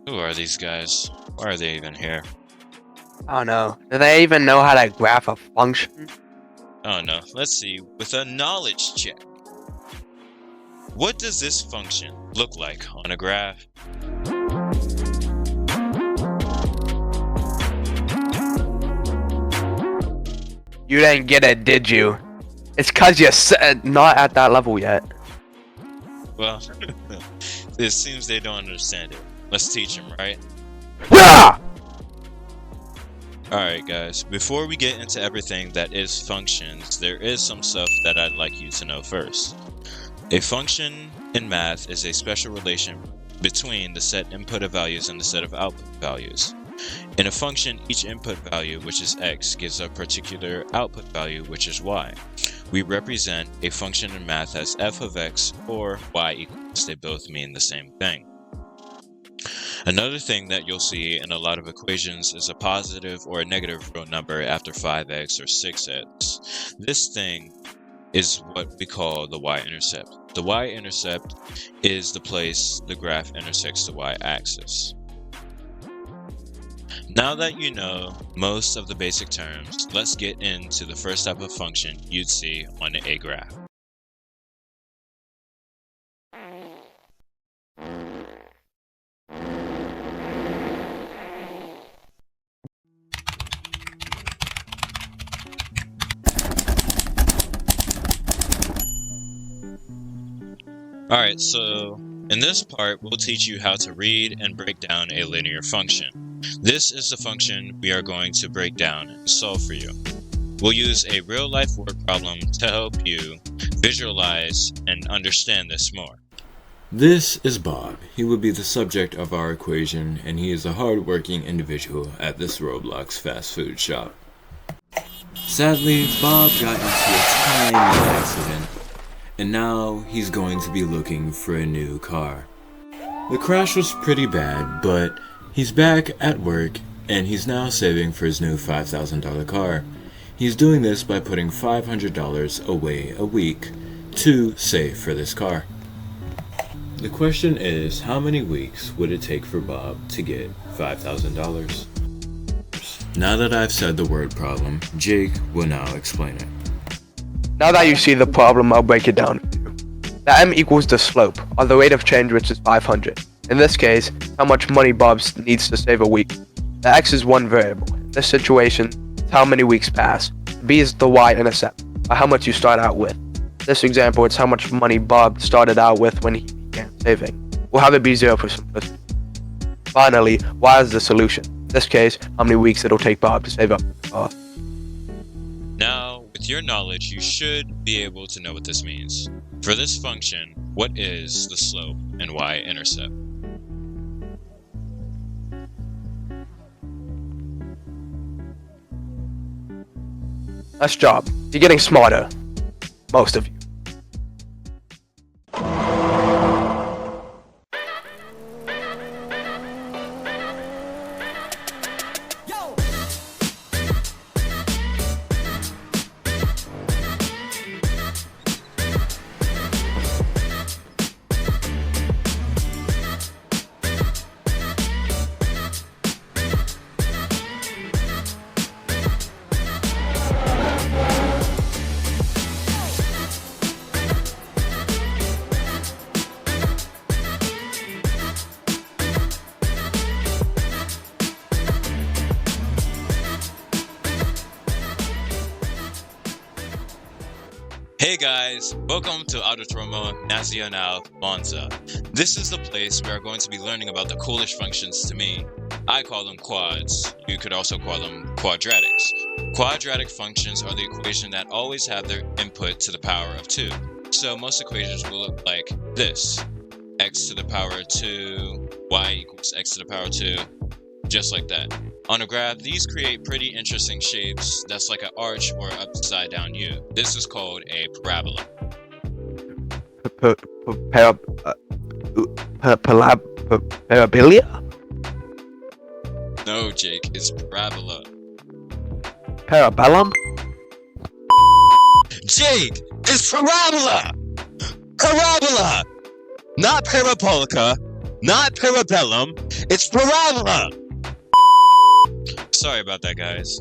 Who are these guys? Why are they even here? I don't know. Do they even know how to graph a function? Oh no, let's see. With a knowledge check. What does this function look like on a graph? You didn't get it, did you? It's cause you're not at that level yet. Well, it seems they don't understand it. Let's teach them, right? Yeah! Alright guys, before we get into everything that is functions, there is some stuff that I'd like you to know first. A function in math is a special relation between the set input of values and the set of output values. In a function, each input value, which is x, gives a particular output value, which is y. We represent a function in math as f of x or y equals, they both mean the same thing. Another thing that you'll see in a lot of equations is a positive or a negative real number after 5x or 6x. This thing is what we call the y-intercept. The y-intercept is the place the graph intersects the y-axis. Now that you know most of the basic terms, let's get into the first type of function you'd see on a graph. Alright, so in this part, we'll teach you how to read and break down a linear function. This is the function we are going to break down and solve for you. We'll use a real-life word problem to help you visualize and understand this more. This is Bob. He will be the subject of our equation, and he is a hard-working individual at this Roblox fast food shop. Sadly, Bob got into a tiny accident, and now he's going to be looking for a new car. The crash was pretty bad, but he's back at work, and he's now saving for his new $5,000 car. He's doing this by putting $500 away a week to save for this car. The question is, how many weeks would it take for Bob to get $5,000? Now that I've said the word problem, Jake will now explain it. Now that you see the problem, I'll break it down for you. The m equals the slope, or the rate of change, which is 500. In this case, how much money Bob needs to save a week. The x is one variable. In this situation, it's how many weeks pass. B is the y-intercept, or how much you start out with. In this example, it's how much money Bob started out with when he began saving. We'll have it be 0 for simplicity. Finally, y is the solution. In this case, how many weeks it'll take Bob to save up the car. Now, with your knowledge, you should be able to know what this means. For this function, what is the slope and y-intercept? Nice job. You're getting smarter. Most of you. Hey guys, welcome to Autodromo Nacional Monza. This is the place we are going to be learning about the coolest functions to me. I call them quads. You could also call them quadratics. Quadratic functions are the equation that always have their input to the power of 2. So most equations will look like this. X to the power of 2, y equals x to the power of 2, just like that. On a graph, these create pretty interesting shapes that's like an arch or upside down U. This is called a parabola. Parabolia? No, Jake, it's parabola. Parabellum? Jake, it's parabola! Parabola! Not parabolica, not parabellum, It's parabola! Sorry about that, guys.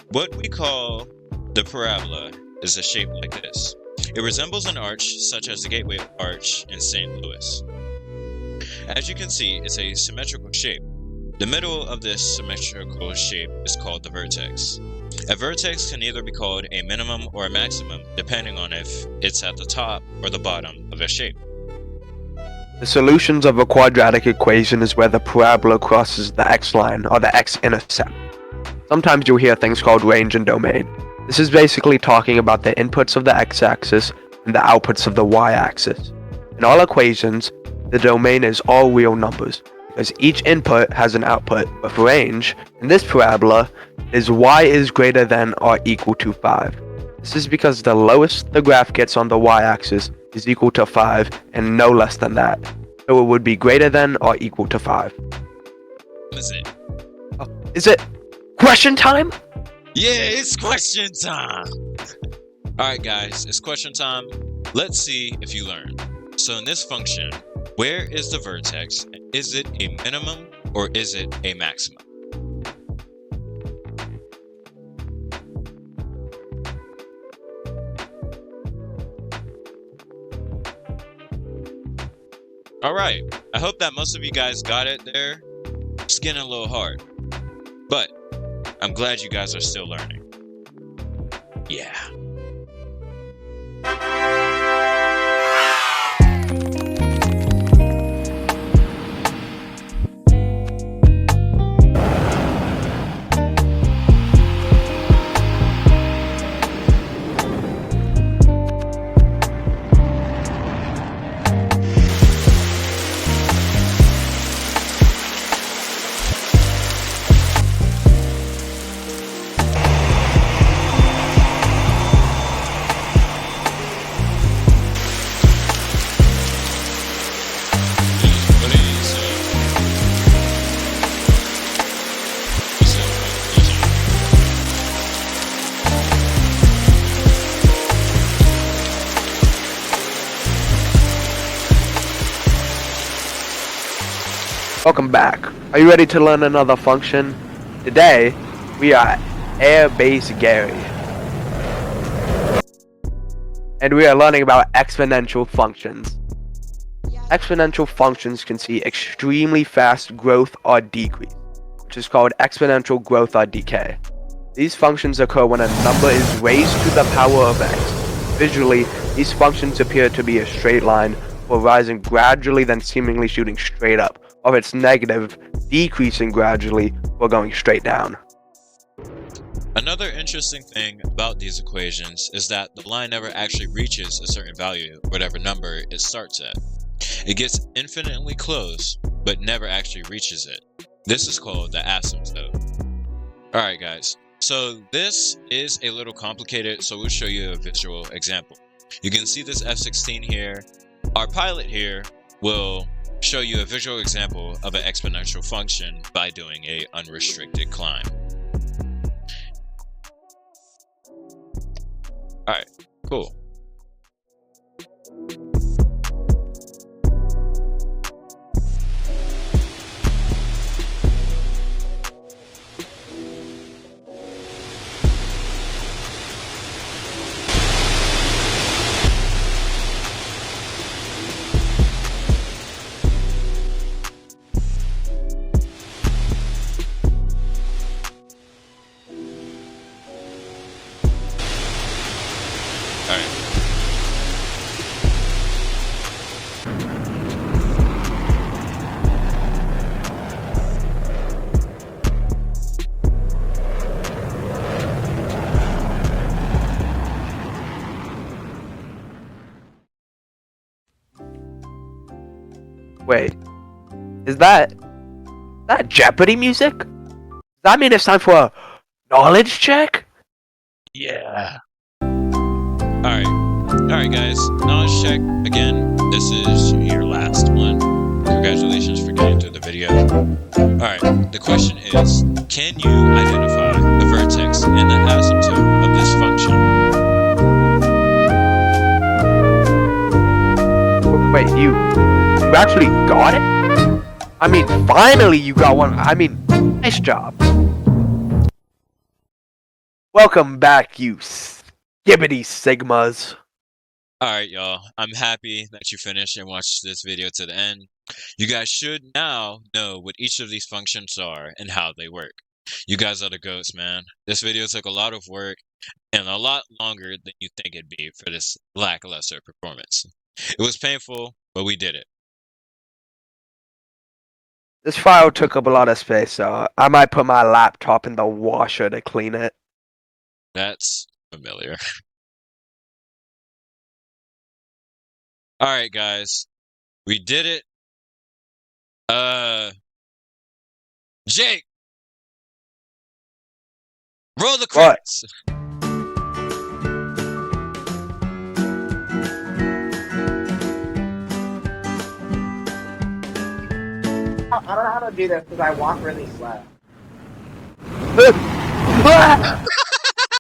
What we call the parabola is a shape like this. It resembles an arch, such as the Gateway Arch in St. Louis. As you can see, it's a symmetrical shape. The middle of this symmetrical shape is called the vertex. A vertex can either be called a minimum or a maximum, depending on if it's at the top or the bottom of a shape. The solutions of a quadratic equation is where the parabola crosses the x-line or the x-intercept. Sometimes you'll hear things called range and domain. This is basically talking about the inputs of the x-axis and the outputs of the y-axis. In all equations, the domain is all real numbers, because each input has an output, but for range, in this parabola, is y is greater than or equal to 5. This is because the lowest the graph gets on the y-axis is equal to 5 and no less than that. So it would be greater than or equal to 5. What is it? Is it question time? Yeah, it's question time! Alright guys, it's question time. Let's see if you learned. So in this function, where is the vertex? Is it a minimum or is it a maximum? Alright, I hope that most of you guys got it there. It's getting a little hard, but I'm glad you guys are still learning. Yeah. Welcome back. Are you ready to learn another function? Today, we are Airbase Gary. And we are learning about exponential functions. Exponential functions can see extremely fast growth or decrease, which is called exponential growth or decay. These functions occur when a number is raised to the power of x. Visually, these functions appear to be a straight line, or rising gradually then seemingly shooting straight up, or if it's negative, decreasing gradually or going straight down. Another interesting thing about these equations is that the line never actually reaches a certain value, whatever number it starts at. It gets infinitely close, but never actually reaches it. This is called the asymptote. Alright guys, so this is a little complicated, so we'll show you a visual example. You can see this F-16 here. Our pilot here will show you a visual example of an exponential function by doing a unrestricted climb. Alright, cool. Alright. Wait, is that Jeopardy music? Does that mean it's time for a knowledge check? Yeah. Alright guys, knowledge check again. This is your last one. Congratulations for getting through the video. Alright, the question is, can you identify the vertex and the asymptote of this function? Wait, you actually got it? I mean, finally you got one. I mean, nice job. Welcome back, you skibbity sigmas. Alright, y'all. I'm happy that you finished and watched this video to the end. You guys should now know what each of these functions are and how they work. You guys are the goats, man. This video took a lot of work and a lot longer than you think it'd be for this lackluster performance. It was painful, but we did it. This file took up a lot of space, so I might put my laptop in the washer to clean it. That's familiar. Alright, guys. We did it. Jake! Roll the What? credits! I don't know how to do this because I walk really slow.